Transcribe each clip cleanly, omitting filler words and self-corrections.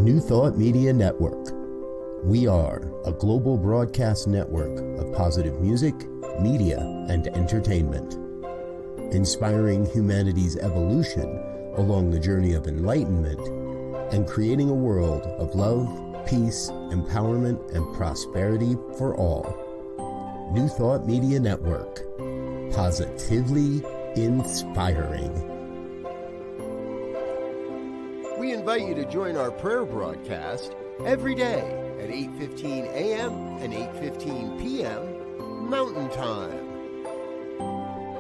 New Thought Media Network. We are a global broadcast network of positive music, media, and entertainment, inspiring humanity's evolution along the journey of enlightenment and creating a world of love, peace, empowerment, and prosperity for all. New Thought Media Network. Positively inspiring. We invite you to join our prayer broadcast every day at 8:15 a.m. and 8:15 p.m. Mountain Time.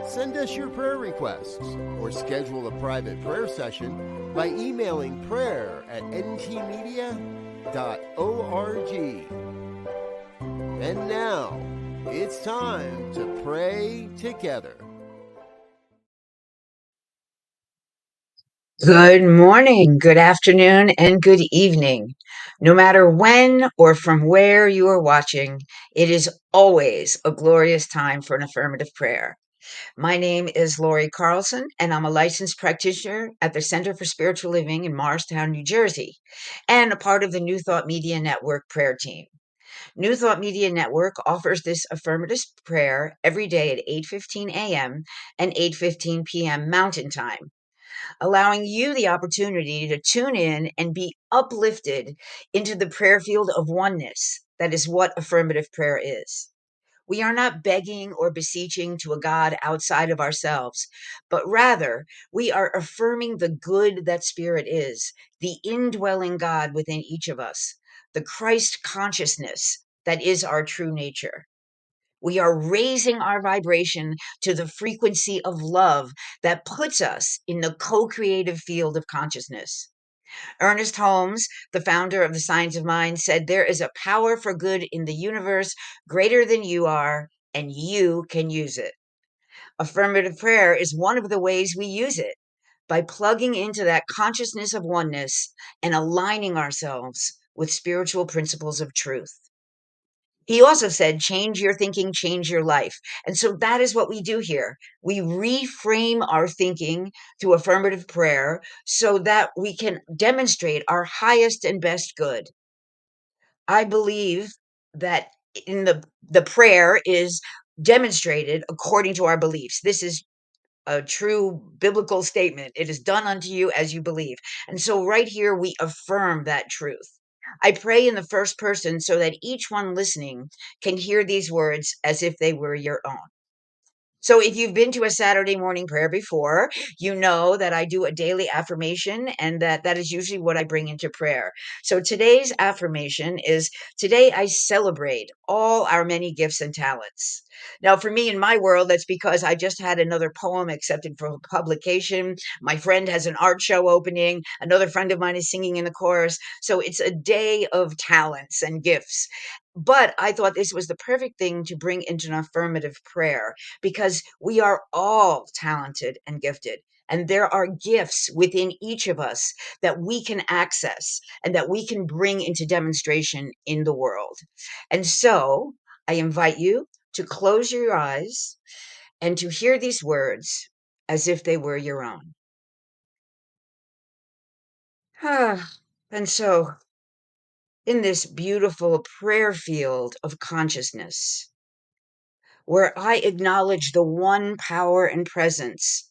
Send us your prayer requests or schedule a private prayer session by emailing prayer@ntmedia.org. And now, it's time to pray together. Good morning, good afternoon, and good evening. No matter when or from where you are watching, it is always a glorious time for an affirmative prayer. My name is Lori Carlson, and I'm a licensed practitioner at the Center for Spiritual Living in Morristown, New Jersey, and a part of the New Thought Media Network prayer team. New Thought Media Network offers this affirmative prayer every day at 8:15 a.m. and 8:15 p.m. Mountain Time, allowing you the opportunity to tune in and be uplifted into the prayer field of oneness. That is what affirmative prayer is. We are not begging or beseeching to a God outside of ourselves, but rather we are affirming the good that Spirit is, the indwelling God within each of us, the Christ consciousness that is our true nature. We are raising our vibration to the frequency of love that puts us in the co-creative field of consciousness. Ernest Holmes, the founder of the Science of Mind, said there is a power for good in the universe greater than you are, and you can use it. Affirmative prayer is one of the ways we use it, by plugging into that consciousness of oneness and aligning ourselves with spiritual principles of truth. He also said, change your thinking, change your life. And so that is what we do here. We reframe our thinking through affirmative prayer so that we can demonstrate our highest and best good. I believe that in the prayer is demonstrated according to our beliefs. This is a true biblical statement. It is done unto you as you believe. And so right here, we affirm that truth. I pray in the first person so that each one listening can hear these words as if they were your own. So if you've been to a Saturday morning prayer before, you know that I do a daily affirmation, and that is usually what I bring into prayer. So today's affirmation is, today I celebrate all our many gifts and talents. Now, for me, in my world, that's because I just had another poem accepted for publication. My friend has an art show opening. Another friend of mine is singing in the chorus. So it's a day of talents and gifts. But I thought this was the perfect thing to bring into an affirmative prayer, because we are all talented and gifted. And there are gifts within each of us that we can access and that we can bring into demonstration in the world. And so I invite you to close your eyes and to hear these words as if they were your own. And so, in this beautiful prayer field of consciousness, where I acknowledge the one power and presence,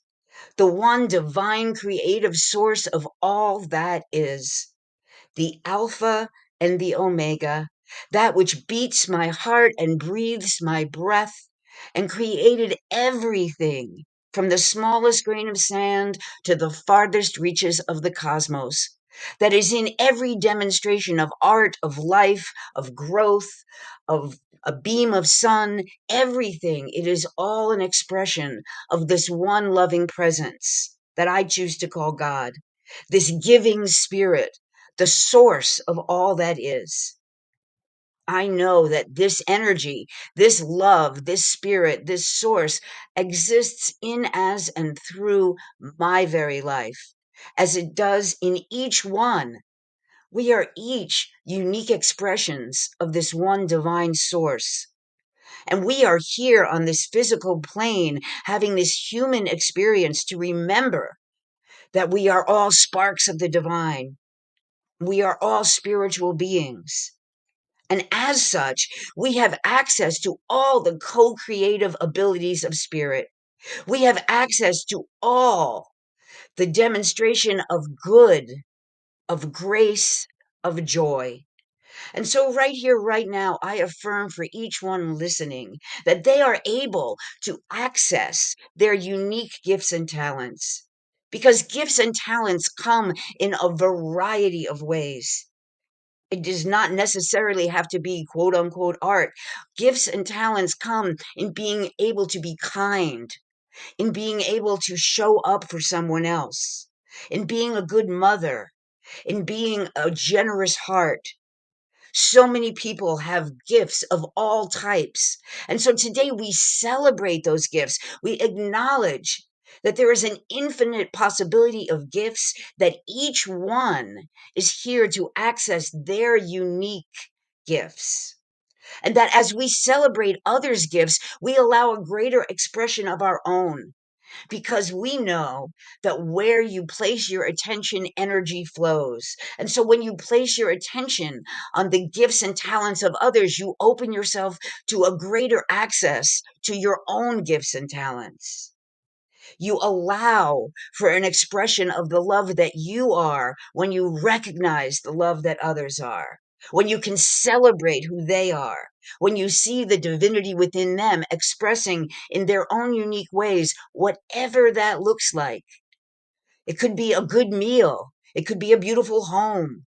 the one divine creative source of all that is, the Alpha and the Omega, that which beats my heart and breathes my breath and created everything from the smallest grain of sand to the farthest reaches of the cosmos, that is in every demonstration of art, of life, of growth, of a beam of sun, everything. It is all an expression of this one loving presence that I choose to call God, this giving spirit, the source of all that is. I know that this energy, this love, this spirit, this source exists in, as, and through my very life, as it does in each one. We are each unique expressions of this one divine source. And we are here on this physical plane having this human experience to remember that we are all sparks of the divine. We are all spiritual beings. And as such, we have access to all the co-creative abilities of spirit. We have access to all the demonstration of good, of grace, of joy. And so, right here, right now, I affirm for each one listening that they are able to access their unique gifts and talents. Because gifts and talents come in a variety of ways. It does not necessarily have to be quote unquote art. Gifts and talents come in being able to be kind, in being able to show up for someone else, in being a good mother, in being a generous heart. So many people have gifts of all types. And so today we celebrate those gifts. We acknowledge that there is an infinite possibility of gifts, that each one is here to access their unique gifts. And that as we celebrate others' gifts, we allow a greater expression of our own, because we know that where you place your attention, energy flows. And so when you place your attention on the gifts and talents of others, you open yourself to a greater access to your own gifts and talents. You allow for an expression of the love that you are when you recognize the love that others are, when you can celebrate who they are, when you see the divinity within them expressing in their own unique ways, whatever that looks like. It could be a good meal. It could be a beautiful home.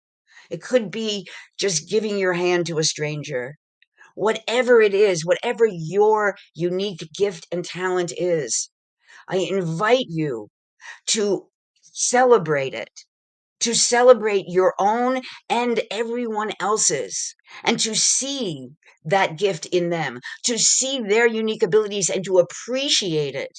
It could be just giving your hand to a stranger. Whatever it is, whatever your unique gift and talent is, I invite you to celebrate it, to celebrate your own and everyone else's, and to see that gift in them, to see their unique abilities and to appreciate it.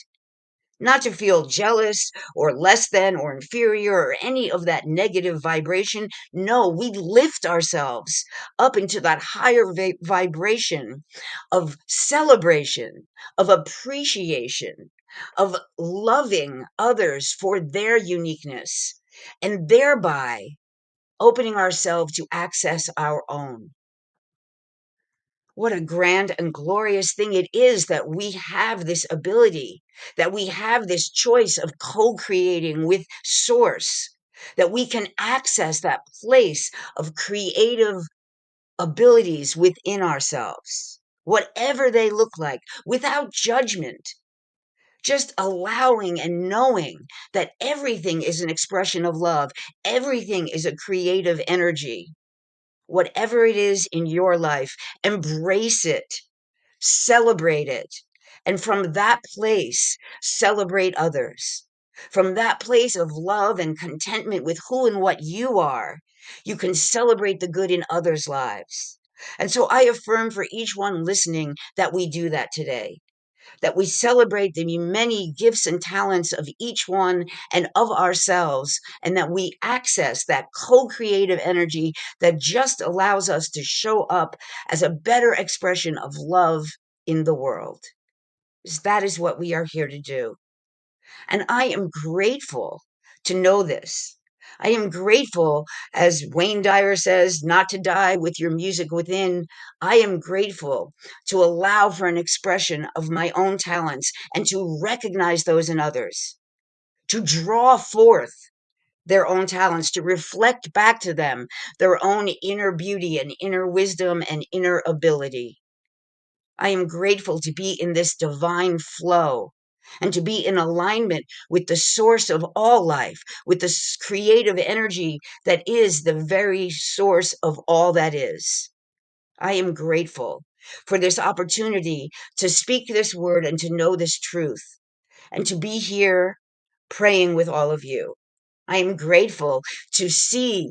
Not to feel jealous or less than or inferior or any of that negative vibration. No, we lift ourselves up into that higher vibration of celebration, of appreciation, of loving others for their uniqueness, and thereby opening ourselves to access our own. What a grand and glorious thing it is that we have this ability, that we have this choice of co-creating with Source, that we can access that place of creative abilities within ourselves, whatever they look like, without judgment, just allowing and knowing that everything is an expression of love, everything is a creative energy. Whatever it is in your life, embrace it, celebrate it. And from that place, celebrate others. From that place of love and contentment with who and what you are, you can celebrate the good in others' lives. And so I affirm for each one listening that we do that today, that we celebrate the many gifts and talents of each one and of ourselves, and that we access that co-creative energy that just allows us to show up as a better expression of love in the world. That is what we are here to do. And I am grateful to know this. I am grateful, as Wayne Dyer says, not to die with your music within. I am grateful to allow for an expression of my own talents and to recognize those in others, to draw forth their own talents, to reflect back to them their own inner beauty and inner wisdom and inner ability. I am grateful to be in this divine flow and to be in alignment with the source of all life, with the creative energy that is the very source of all that is. I am grateful for this opportunity to speak this word and to know this truth and to be here praying with all of you. I am grateful to see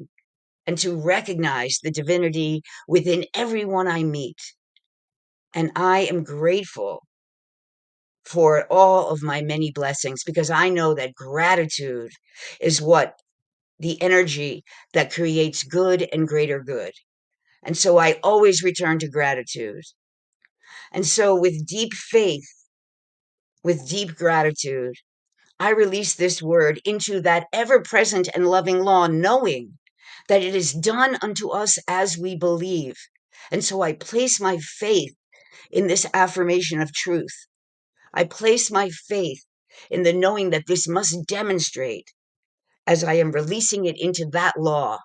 and to recognize the divinity within everyone I meet. And I am grateful for all of my many blessings, because I know that gratitude is what the energy that creates good and greater good. And so I always return to gratitude. And so with deep faith, with deep gratitude, I release this word into that ever present and loving law, knowing that it is done unto us as we believe. And so I place my faith in this affirmation of truth. I place my faith in the knowing that this must demonstrate as I am releasing it into that law,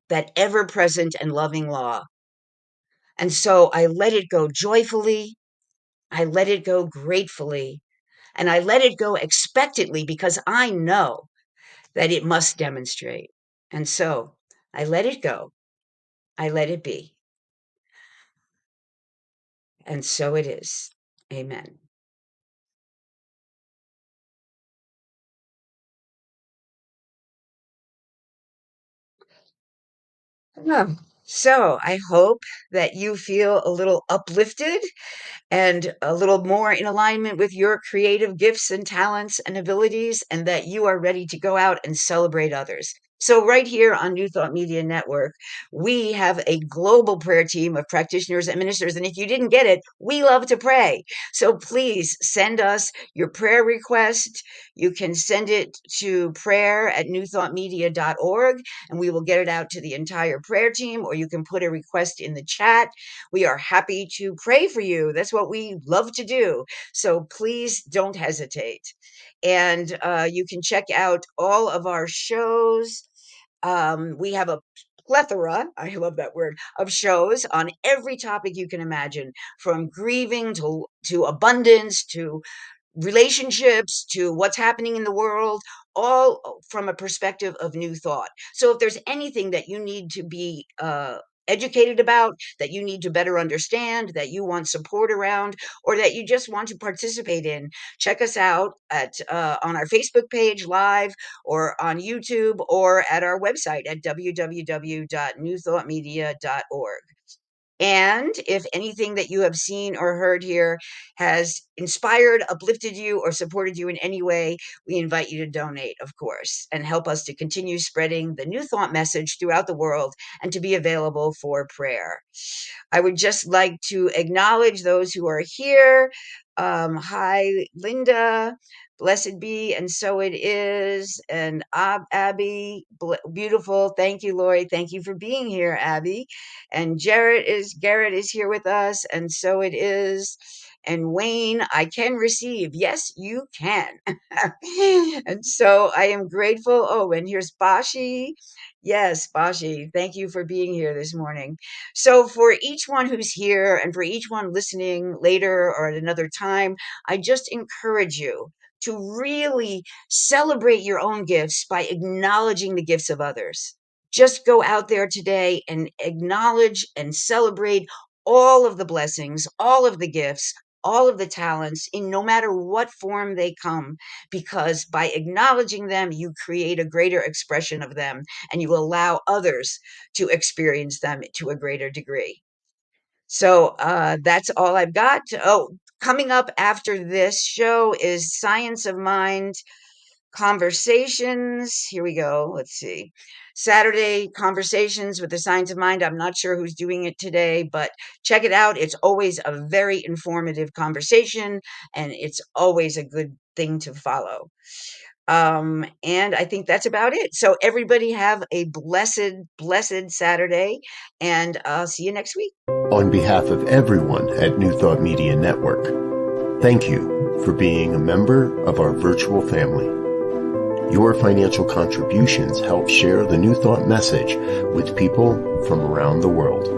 that ever-present and loving law. And so I let it go joyfully, I let it go gratefully, and I let it go expectantly because I know that it must demonstrate. And so I let it go, I let it be. And so it is. Amen. So I hope that you feel a little uplifted and a little more in alignment with your creative gifts and talents and abilities, and that you are ready to go out and celebrate others. So right here on New Thought Media Network, we have a global prayer team of practitioners and ministers. And if you didn't get it, we love to pray. So please send us your prayer request. You can send it to prayer@newthoughtmedia.org, and we will get it out to the entire prayer team, or you can put a request in the chat. We are happy to pray for you. That's what we love to do. So please don't hesitate. And you can check out all of our shows. We have a plethora, I love that word, of shows on every topic you can imagine, from grieving to abundance to relationships to what's happening in the world, all from a perspective of new thought. So if there's anything that you need to be educated about, that you need to better understand, that you want support around, or that you just want to participate in, check us out at on our Facebook page live, or on YouTube, or at our website at www.newthoughtmedia.org. And if anything that you have seen or heard here has inspired, uplifted you, or supported you in any way, we invite you to donate, of course, and help us to continue spreading the New Thought message throughout the world and to be available for prayer. I would just like to acknowledge those who are here. Hi, Linda. Blessed be, and so it is. And Abby, beautiful. Thank you, Lori. Thank you for being here, Abby. And Garrett is here with us, and so it is. And Wayne, I can receive. Yes, you can. And so I am grateful. Oh, and here's Bashi. Yes, Bashi, thank you for being here this morning. So for each one who's here and for each one listening later or at another time, I just encourage you to really celebrate your own gifts by acknowledging the gifts of others. Just go out there today and acknowledge and celebrate all of the blessings, all of the gifts, all of the talents, in no matter what form they come, because by acknowledging them, you create a greater expression of them, and you allow others to experience them to a greater degree. So that's all I've got. Oh, coming up after this show is Science of Mind Conversations. Here we go. Let's see. Saturday Conversations with the Science of Mind. I'm not sure who's doing it today, but check it out. It's always a very informative conversation, and it's always a good thing to follow. And I think that's about it. So everybody have a blessed Saturday, and I'll see you next week. On behalf of everyone at New Thought Media Network, thank you for being a member of our virtual family. Your financial contributions help share the New Thought message with people from around the world.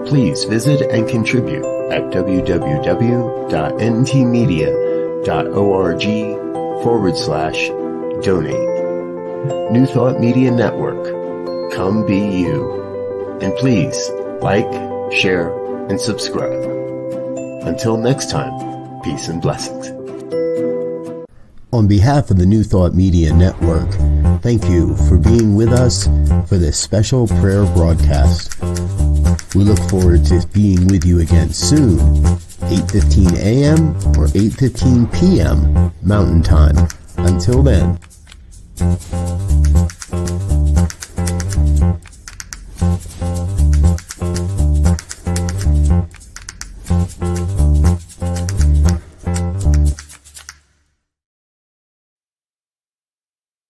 Please visit and contribute at www.ntmedia.org/donate. New Thought Media Network. Come be you. And please like, share, and subscribe. Until next time, peace and blessings. On behalf of the New Thought Media Network, thank you for being with us for this special prayer broadcast. We look forward to being with you again soon, 8:15 a.m. or 8:15 p.m. Mountain Time. Until then.